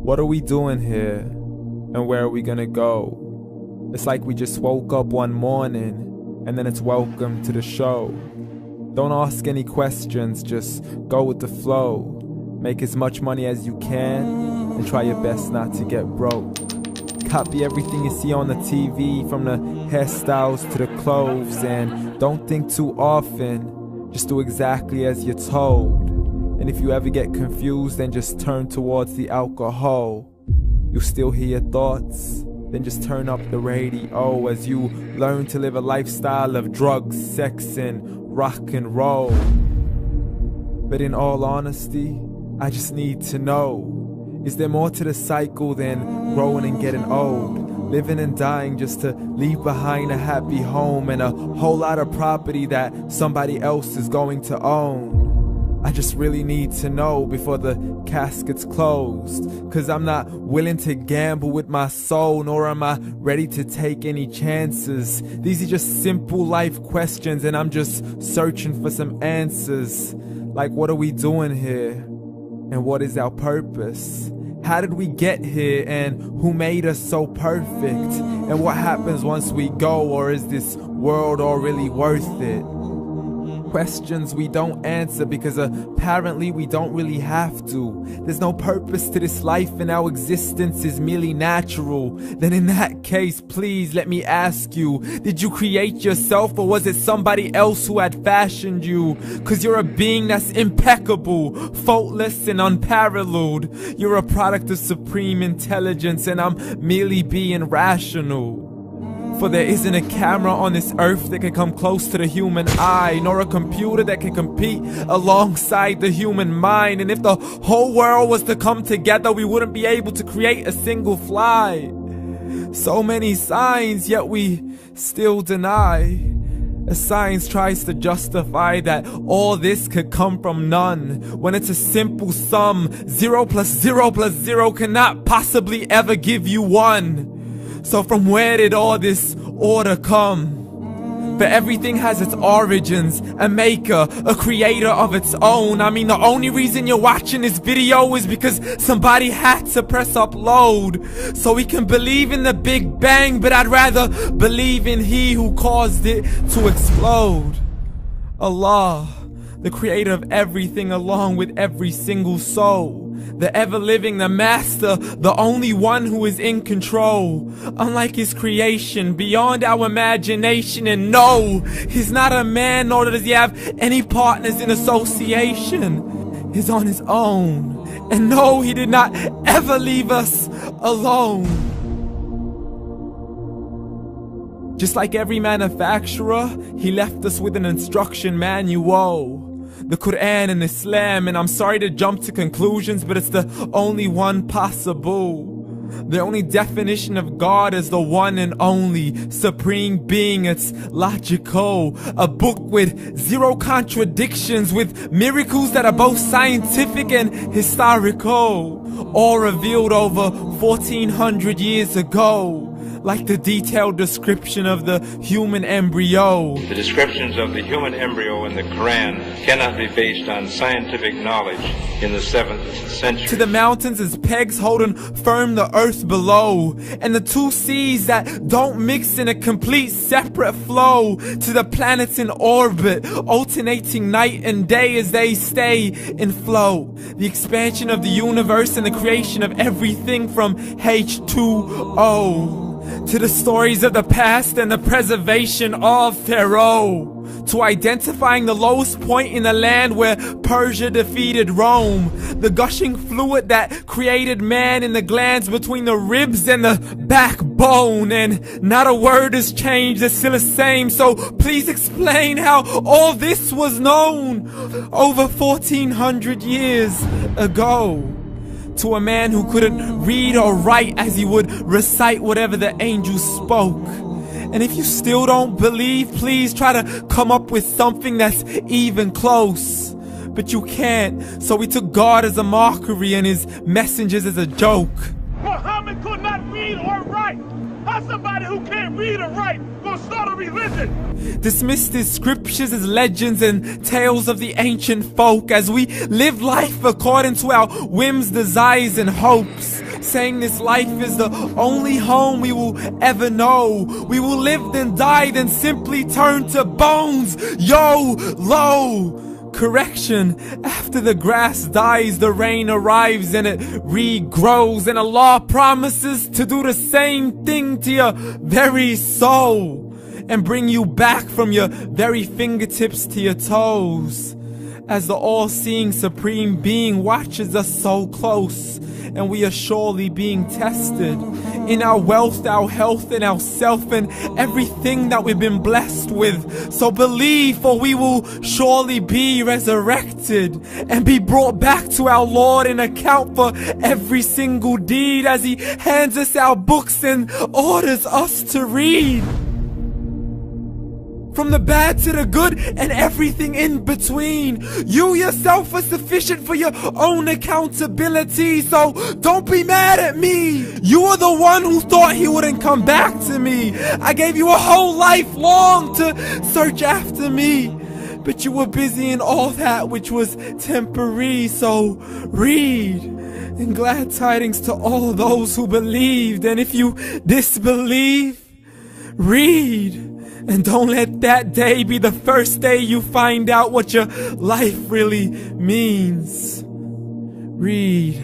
What are we doing here? And where are we gonna go? It's like we just woke up one morning and then it's welcome to the show. Don't ask any questions, just go with the flow. Make as much money as you can and try your best not to get broke. Copy everything you see on the TV, from the hairstyles to the clothes, and don't think too often, just do exactly as you're told. And if you ever get confused, then just turn towards the alcohol. You'll still hear your thoughts, then just turn up the radio as you learn to live a lifestyle of drugs, sex, and rock and roll. But in all honesty, I just need to know, is there more to the cycle than growing and getting old? Living and dying just to leave behind a happy home and a whole lot of property that somebody else is going to own. I just really need to know before the casket's closed, 'cause I'm not willing to gamble with my soul, nor am I ready to take any chances. These are just simple life questions and I'm just searching for some answers. Like, what are we doing here? And what is our purpose? How did we get here, and who made us so perfect? And what happens once we go, or is this world all really worth it? Questions we don't answer because apparently we don't really have to. There's no purpose to this life and our existence is merely natural. Then in that case, please let me ask you, did you create yourself, or was it somebody else who had fashioned you? 'Cause you're a being that's impeccable, faultless and unparalleled. You're a product of supreme intelligence and I'm merely being rational. For there isn't a camera on this earth that can come close to the human eye, nor a computer that can compete alongside the human mind. And if the whole world was to come together, we wouldn't be able to create a single fly. So many signs, yet we still deny. As science tries to justify that all this could come from none, when it's a simple sum. 0 plus 0 plus 0 cannot possibly ever give you 1. So from where did all this order come? But everything has its origins, a maker, a creator of its own. I mean, the only reason you're watching this video is because somebody had to press upload. So we can believe in the Big Bang, but I'd rather believe in He who caused it to explode. Allah, the creator of everything along with every single soul. The ever-living, the master, the only one who is in control. Unlike his creation, beyond our imagination. And no, he's not a man, nor does he have any partners in association. He's on his own. And no, he did not ever leave us alone. Just like every manufacturer, he left us with an instruction manual. The Quran and Islam, and I'm sorry to jump to conclusions, but it's the only one possible. The only definition of God is the one and only supreme being. It's logical, a book with 0 contradictions, with miracles that are both scientific and historical, all revealed over 1400 years ago. Like the detailed description of the human embryo. The descriptions of the human embryo in the Quran cannot be based on scientific knowledge in the 7th century. To the mountains as pegs holding firm the earth below, and the 2 seas that don't mix in a complete separate flow. To the planets in orbit, alternating night and day as they stay in flow. The expansion of the universe and the creation of everything from H2O. To the stories of the past and the preservation of Pharaoh. To identifying the lowest point in the land where Persia defeated Rome. The gushing fluid that created man in the glands between the ribs and the backbone. And not a word has changed, it's still the same. So please explain how all this was known over 1400 years ago. To a man who couldn't read or write as he would recite whatever the angels spoke. And if you still don't believe, please try to come up with something that's even close. But you can't, so we took God as a mockery and his messengers as a joke. Muhammad could not read or write. How somebody who can't read or write gonna start a religion? Dismissed his scriptures as legends and tales of the ancient folk as we live life according to our whims, desires, and hopes. saying this life is the only home we will ever know. We will live then die, then simply turn to bones. YOLO! Correction, after the grass dies, the rain arrives and it regrows, and Allah promises to do the same thing to your very soul and bring you back from your very fingertips to your toes, as the all-seeing supreme being watches us so close, and we are surely being tested in our wealth, our health, and our self, and everything that we've been blessed with. So believe, for we will surely be resurrected and be brought back to our Lord and account for every single deed, as He hands us our books and orders us to read. From the bad to the good and everything in between. You yourself are sufficient for your own accountability, so don't be mad at me. You are the one who thought He wouldn't come back to me. I gave you a whole life long to search after me, but you were busy in all that which was temporary. So read, and glad tidings to all those who believed. And if you disbelieve, read. And don't let that day be the first day you find out what your life really means. Read.